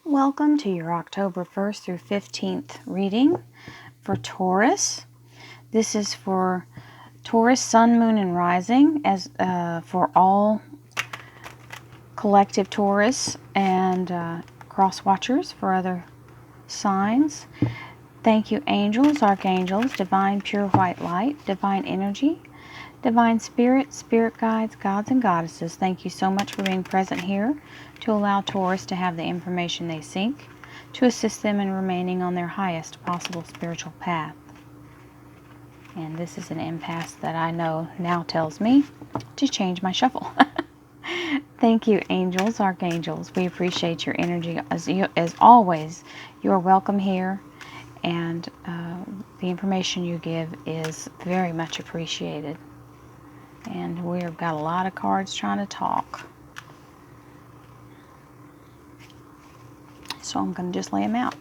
Welcome to your October 1st through 15th reading for Taurus. This is for Taurus, Sun, Moon, and Rising, as for all collective Taurus and cross watchers for other signs. Thank you, angels, archangels, divine pure white light, divine energy, divine spirit, spirit guides, gods and goddesses. Thank you so much for being present here to allow Taurus to have the information they seek, to assist them in remaining on their highest possible spiritual path. And this is an impasse that I know now tells me to change my shuffle. Thank you, angels, archangels. We appreciate your energy. As always, you are welcome here, and the information you give is very much appreciated. And we've got a lot of cards trying to talk. So I'm going to just lay them out.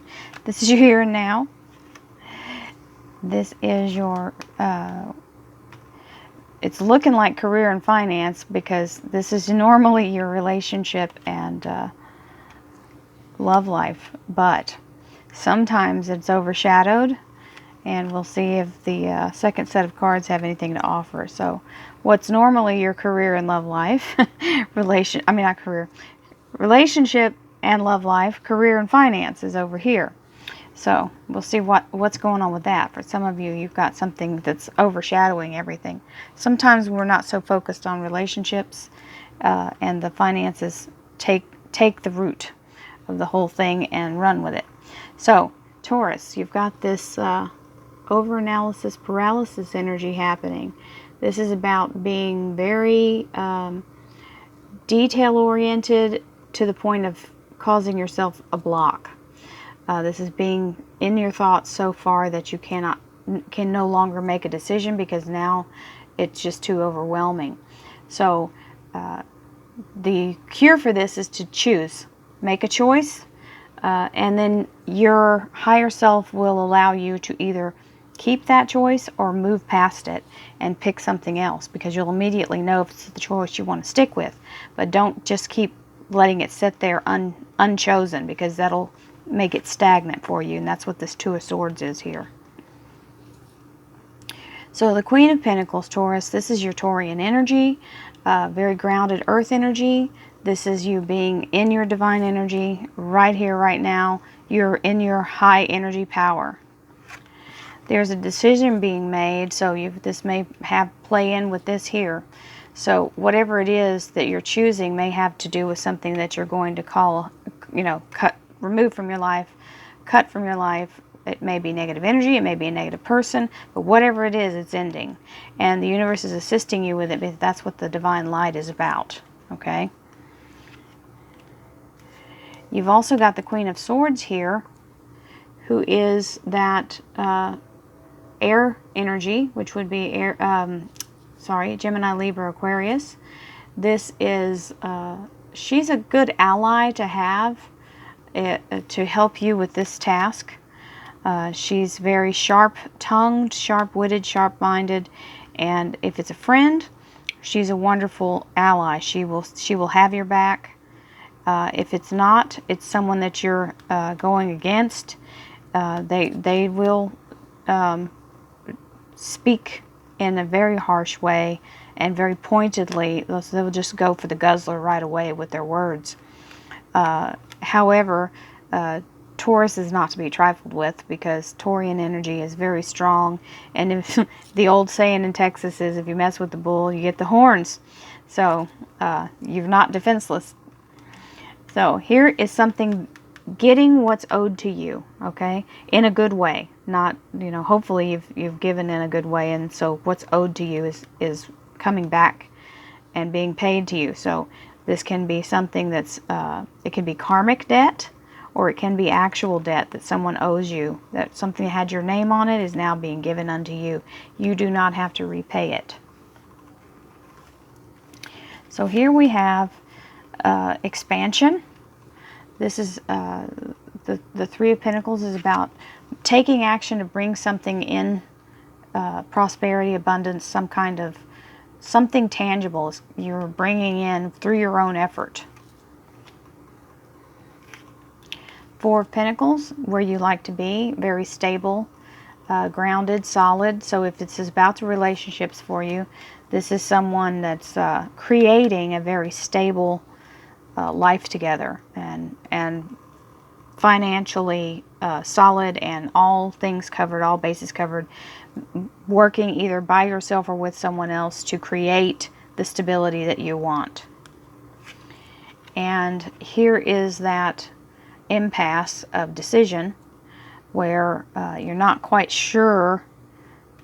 This is your here and now. This is your, it's looking like career and finance, because this is normally your relationship and love life. But sometimes it's overshadowed, and we'll see if the second set of cards have anything to offer. So what's normally your career and love life, relationship and love life, career and finance is over here. So we'll see what's going on with that. For some of you, you've got something that's overshadowing everything. Sometimes we're not so focused on relationships, and the finances take the root of the whole thing and run with it. So Taurus, you've got this overanalysis paralysis energy happening. This is about being very detail oriented to the point of causing yourself a block. This is being in your thoughts so far that you can no longer make a decision, because now it's just too overwhelming. So the cure for this is to choose. Make a choice, and then your higher self will allow you to either keep that choice or move past it and pick something else, because you'll immediately know if it's the choice you want to stick with. But don't just keep letting it sit there unchosen, because that'll make it stagnant for you, and that's what this Two of Swords is here. So the Queen of Pentacles, Taurus, this is your Taurian energy, very grounded earth energy. This is you being in your divine energy right here, right now. You're in your high energy power. There's a decision being made, so this may have play in with this here. So whatever it is that you're choosing may have to do with something that you're going to call, remove from your life, cut from your life. It may be negative energy, it may be a negative person, but whatever it is, it's ending. And the universe is assisting you with it, because that's what the divine light is about, okay? You've also got the Queen of Swords here, who is that air energy, which would be air, Gemini, Libra, Aquarius. This is, she's a good ally to have to help you with this task. She's very sharp-tongued, sharp-witted, sharp-minded, and if it's a friend, she's a wonderful ally. She will have your back. If it's not, it's someone that you're going against. They will speak in a very harsh way and very pointedly. They'll just go for the guzzler right away with their words. However, Taurus is not to be trifled with, because Taurian energy is very strong, and if, the old saying in Texas is, if you mess with the bull, you get the horns. So you're not defenseless. So here is something, getting what's owed to you, okay, in a good way. Not, hopefully you've given in a good way, and so what's owed to you is coming back and being paid to you. So this can be something that's, it can be karmic debt, or it can be actual debt that someone owes you, that something that had your name on it is now being given unto you. You do not have to repay it. So here we have expansion. This is the Three of Pentacles is about taking action to bring something in, prosperity, abundance, something tangible you're bringing in through your own effort. Four of Pentacles, where you like to be, very stable, grounded, solid. So if it's about the relationships for you, this is someone that's creating a very stable life together, and financially solid, and all things covered, all bases covered, working either by yourself or with someone else to create the stability that you want. And here is that impasse of decision where you're not quite sure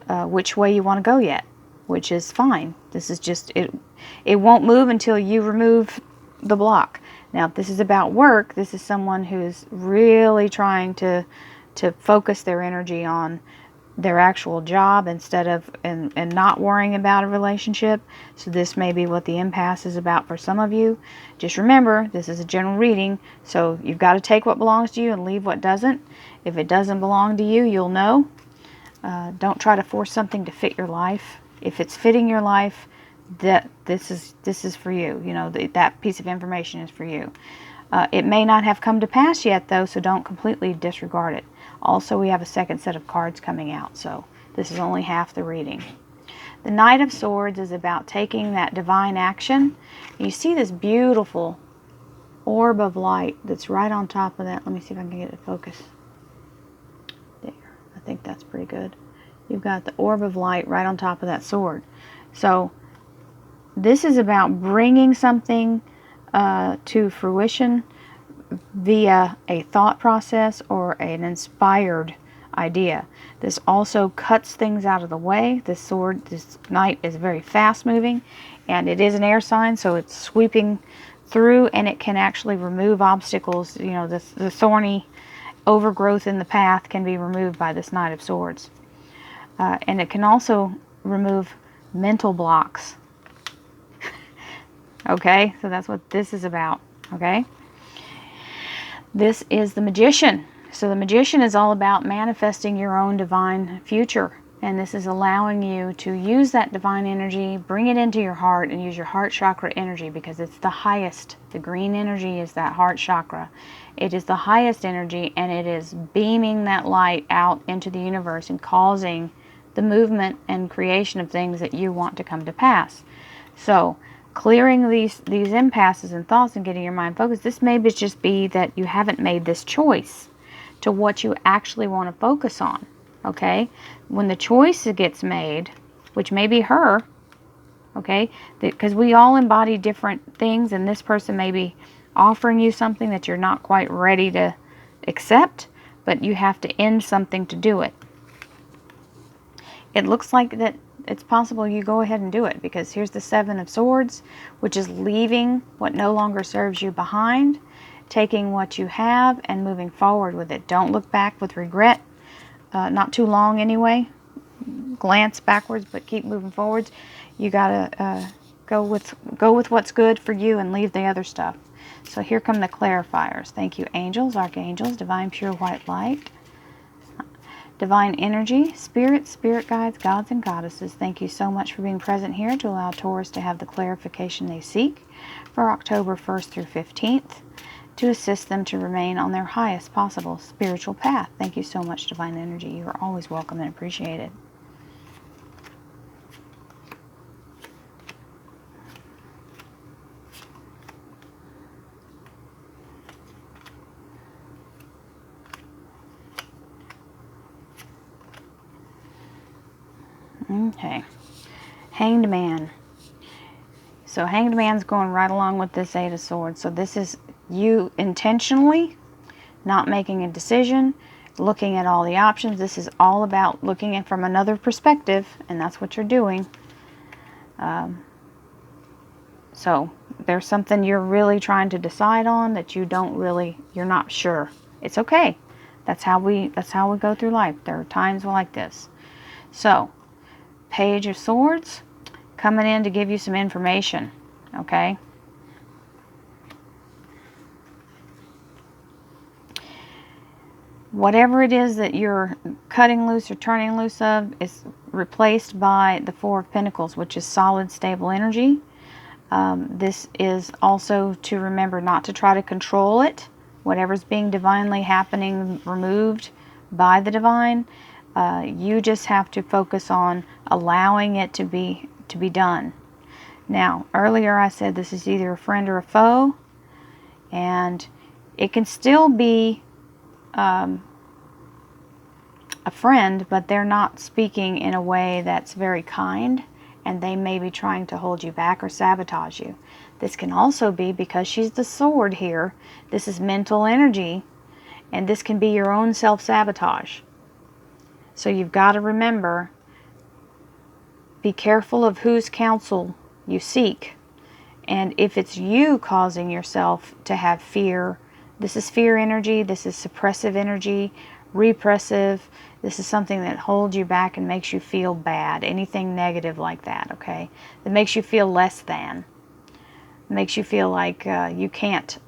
which way you want to go yet, which is fine. This is just, it won't move until you remove the block. Now, if this is about work, this is someone who's really trying to focus their energy on their actual job instead of, and not worrying about a relationship. So this may be what the impasse is about for some of you. Just remember, this is a general reading, so you've got to take what belongs to you and leave what doesn't. If it doesn't belong to you, you'll know. Don't try to force something to fit your life. If it's fitting your life, that this is for you. You know, that piece of information is for you. It may not have come to pass yet, though, so don't completely disregard it. Also, we have a second set of cards coming out, so this is only half the reading. The Knight of Swords is about taking that divine action. You see this beautiful orb of light that's right on top of that. Let me see if I can get it to focus. There. I think that's pretty good. You've got the orb of light right on top of that sword. So this is about bringing something to fruition via a thought process or an inspired idea. This also cuts things out of the way. This sword, this knight, is very fast moving, and it is an air sign, so it's sweeping through, and it can actually remove obstacles. You know, the thorny overgrowth in the path can be removed by this Knight of Swords. And it can also remove mental blocks. Okay, so that's what this is about. Okay. This is the Magician. So the Magician is all about manifesting your own divine future. And this is allowing you to use that divine energy, bring it into your heart, and use your heart chakra energy, because it's the highest. The green energy is that heart chakra. It is the highest energy, and it is beaming that light out into the universe and causing the movement and creation of things that you want to come to pass. So clearing these impasses and thoughts and getting your mind focused. This may just be that you haven't made this choice to what you actually want to focus on. Okay? When the choice gets made, which may be her, okay, because we all embody different things, and this person may be offering you something that you're not quite ready to accept, but you have to end something to do it. It looks like that it's possible you go ahead and do it, because here's the Seven of Swords, which is leaving what no longer serves you behind, taking what you have and moving forward with it. Don't look back with regret. Not too long anyway. Glance backwards, but keep moving forwards. You gotta go with what's good for you and leave the other stuff. So here come the clarifiers. Thank you, angels, archangels, divine pure white light, divine energy, spirits, spirit guides, gods and goddesses. Thank you so much for being present here to allow Taurus to have the clarification they seek for October 1st through 15th, to assist them to remain on their highest possible spiritual path. Thank you so much, divine energy. You are always welcome and appreciated. Okay, Hanged Man. So Hanged Man's going right along with this Eight of Swords. So this is you intentionally not making a decision, looking at all the options. This is all about looking at from another perspective, and that's what you're doing. So there's something you're really trying to decide on that you're not sure. It's okay. That's how we go through life. There are times like this. So Page of Swords coming in to give you some information, okay? Whatever it is that you're cutting loose or turning loose of is replaced by the Four of Pentacles, which is solid, stable energy. This is also to remember not to try to control it, whatever's being divinely happening, removed by the divine. You just have to focus on allowing it to be done. Now, earlier I said this is either a friend or a foe, and it can still be a friend, but they're not speaking in a way that's very kind, and they may be trying to hold you back or sabotage you. This can also be because she's the sword here. This is mental energy, and this can be your own self-sabotage. So you've got to remember, be careful of whose counsel you seek. And if it's you causing yourself to have fear, this is fear energy, this is suppressive energy, repressive. This is something that holds you back and makes you feel bad. Anything negative like that, okay? That makes you feel less than. Makes you feel like you can't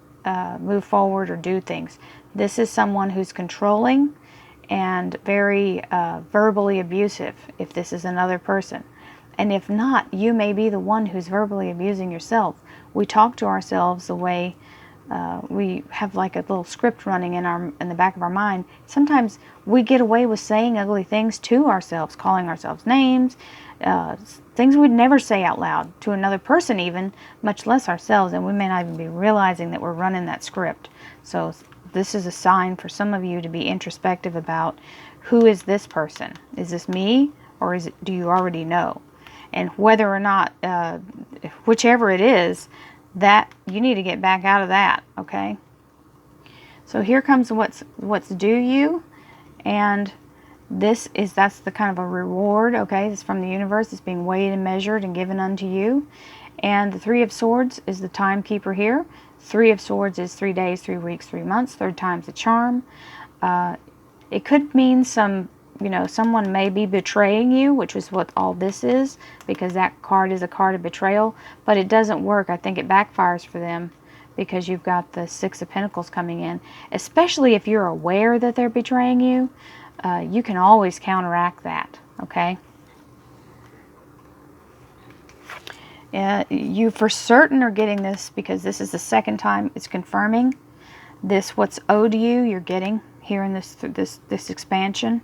move forward or do things. This is someone who's controlling and very verbally abusive, if this is another person. And if not, you may be the one who's verbally abusing yourself. We talk to ourselves the way we have like a little script running in the back of our mind. Sometimes we get away with saying ugly things to ourselves, calling ourselves names, things we'd never say out loud to another person even, much less ourselves, and we may not even be realizing that we're running that script. So this is a sign for some of you to be introspective about, who is this person? Is this me, or do you already know? And whether or not, whichever it is, that you need to get back out of that, okay? So here comes what's due you, and that's the kind of a reward, okay? It's from the universe. It's being weighed and measured and given unto you. And the Three of Swords is the timekeeper here. Three of Swords is 3 days, 3 weeks, 3 months. Third time's a charm. It could mean someone may be betraying you, which is what all this is, because that card is a card of betrayal, but it doesn't work. I think it backfires for them because you've got the Six of Pentacles coming in. Especially if you're aware that they're betraying you, you can always counteract that, okay? You for certain are getting this because this is the second time it's confirming this. What's owed to you, you're getting here in this expansion.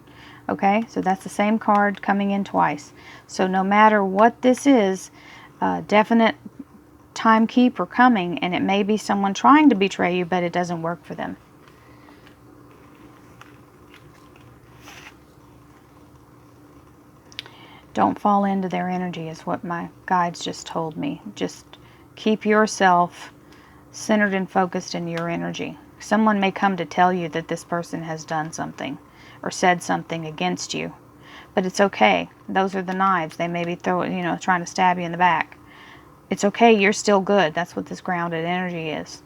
Okay, so that's the same card coming in twice. So no matter what this is, definite timekeeper coming, and it may be someone trying to betray you, but it doesn't work for them. Don't fall into their energy is what my guides just told me. Just keep yourself centered and focused in your energy. Someone may come to tell you that this person has done something or said something against you, but it's okay. Those are the knives. They may be trying to stab you in the back. It's okay. You're still good. That's what this grounded energy is.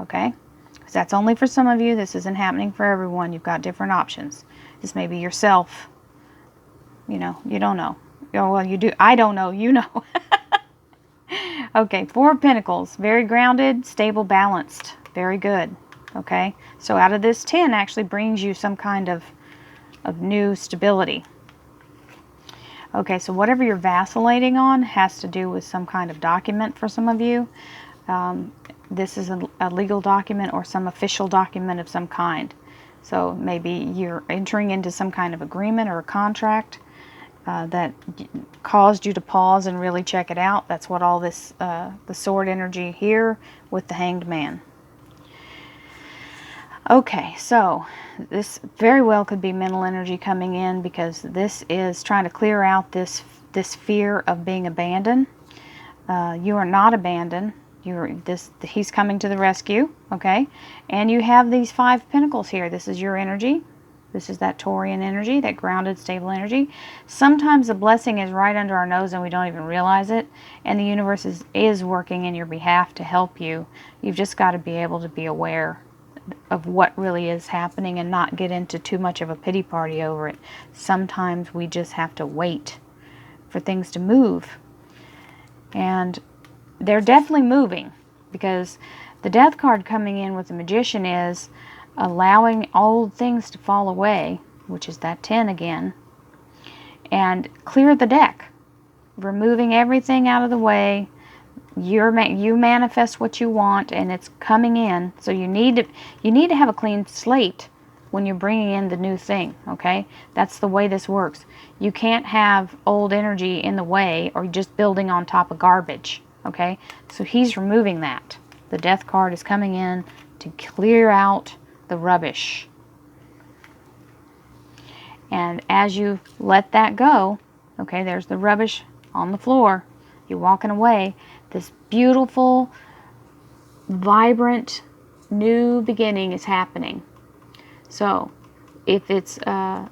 Okay? Because that's only for some of you. This isn't happening for everyone. You've got different options. This may be yourself. You don't know. Oh, well, you do. I don't know. You know. Okay, Four of Pentacles. Very grounded, stable, balanced. Very good. Okay? So out of this 10 actually brings you some kind of new stability. Okay, so whatever you're vacillating on has to do with some kind of document for some of you. This is a legal document or some official document of some kind. So maybe you're entering into some kind of agreement or a contract that caused you to pause and really check it out. That's what all this, the sword energy here with the Hanged Man. Okay, so this very well could be mental energy coming in, because this is trying to clear out this fear of being abandoned. You are not abandoned. He's coming to the rescue, okay? And you have these 5 pentacles here. This is your energy. This is that Taurian energy, that grounded, stable energy. Sometimes the blessing is right under our nose and we don't even realize it. And the universe is working in your behalf to help you. You've just got to be able to be aware of what really is happening and not get into too much of a pity party over it. Sometimes we just have to wait for things to move. And they're definitely moving, because the Death card coming in with the Magician is allowing old things to fall away, which is that 10 again, and clear the deck, removing everything out of the way, You manifest what you want, and it's coming in. So you need to have a clean slate when you're bringing in the new thing, okay? That's the way this works. You can't have old energy in the way or just building on top of garbage, okay? So he's removing that. The Death card is coming in to clear out the rubbish. And as you let that go, okay, there's the rubbish on the floor. You're walking away. This beautiful, vibrant, new beginning is happening. So, if it's not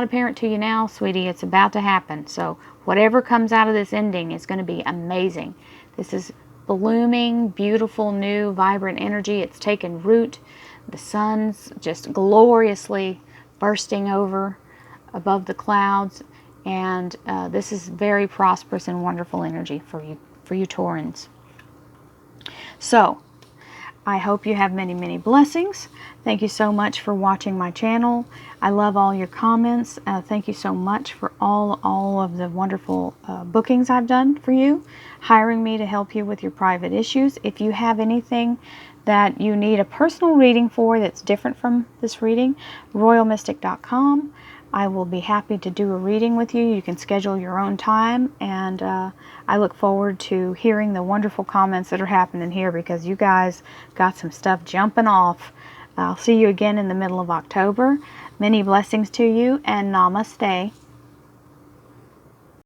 apparent to you now, sweetie, it's about to happen. So, whatever comes out of this ending is going to be amazing. This is blooming, beautiful, new, vibrant energy. It's taken root. The sun's just gloriously bursting over above the clouds, and this is very prosperous and wonderful energy for you Taurans. So, I hope you have many, many blessings. Thank you so much for watching my channel. I love all your comments. Thank you so much for all of the wonderful bookings I've done for you, hiring me to help you with your private issues. If you have anything that you need a personal reading for that's different from this reading, royalmystic.com. I will be happy to do a reading with you. You can schedule your own time, and I look forward to hearing the wonderful comments that are happening here, because you guys got some stuff jumping off. I'll see you again in the middle of October. Many blessings to you, and namaste.